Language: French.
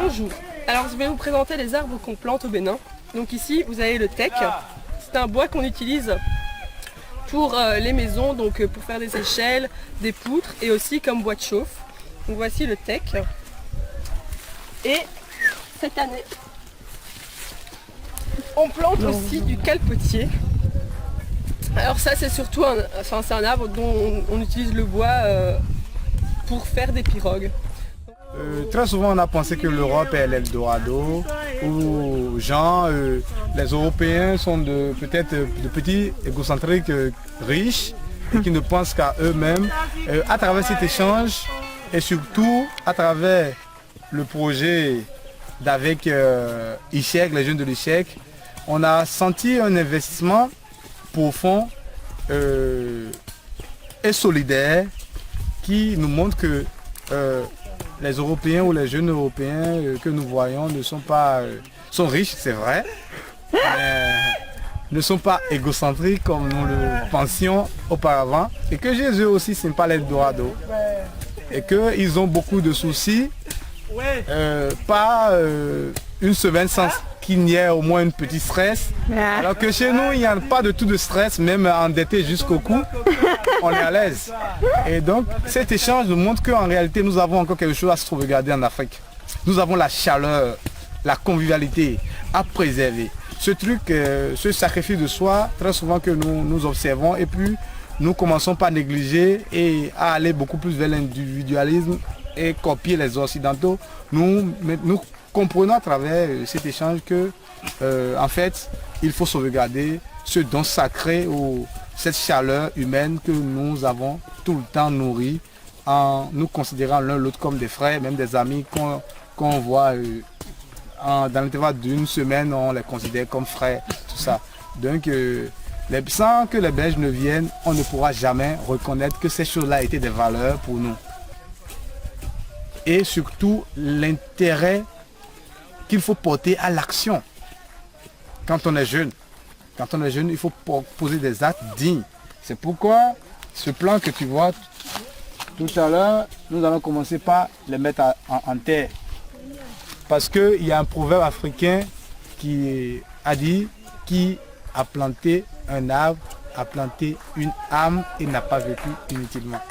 Bonjour, alors je vais vous présenter les arbres qu'on plante au Bénin. Donc ici vous avez le teck, c'est un bois qu'on utilise pour les maisons, donc pour faire des échelles, des poutres et aussi comme bois de chauffe. Donc voici le teck. Et cette année, on plante aussi du calpetier. Alors ça c'est surtout c'est un arbre dont on utilise le bois pour faire des pirogues. Très souvent on a pensé que l'Europe est l'Eldorado, où les Européens sont peut-être de petits égocentriques riches et qui ne pensent qu'à eux-mêmes. À travers cet échange et surtout à travers le projet d'avec ICHEC, les jeunes de l'ICHEC, on a senti un investissement profond et solidaire qui nous montre que les Européens ou les jeunes Européens que nous voyons ne sont pas sont riches, c'est vrai, mais ne sont pas égocentriques comme nous le pensions auparavant, et que Jésus aussi ce n'est pas l'Eldorado, et qu'ils ont beaucoup de soucis, pas une semaine sans qu'il n'y ait au moins un petit stress, alors que chez nous il n'y a pas de tout de stress, même endetté jusqu'au cou, on est à l'aise. Et donc cet échange nous montre qu'en réalité nous avons encore quelque chose à sauvegarder en Afrique. Nous avons la chaleur, la convivialité à préserver. Ce truc, ce sacrifice de soi, très souvent que nous observons, et puis nous commençons par négliger et à aller beaucoup plus vers l'individualisme et copier les Occidentaux. Nous comprenons à travers cet échange que en fait il faut sauvegarder ce don sacré ou cette chaleur humaine que nous avons tout le temps nourrie en nous considérant l'un l'autre comme des frères, même des amis qu'on voit dans l'intervalle d'une semaine, on les considère comme frères, tout ça. Donc sans que les Belges ne viennent, on ne pourra jamais reconnaître que ces choses-là étaient des valeurs pour nous. Et surtout l'intérêt qu'il faut porter à l'action quand on est jeune. Quand on est jeune, il faut poser des actes dignes. C'est pourquoi ce plan que tu vois tout à l'heure, nous allons commencer par les mettre en terre. Parce qu'il y a un proverbe africain qui a dit qui a planté un arbre, a planté une âme et n'a pas vécu inutilement.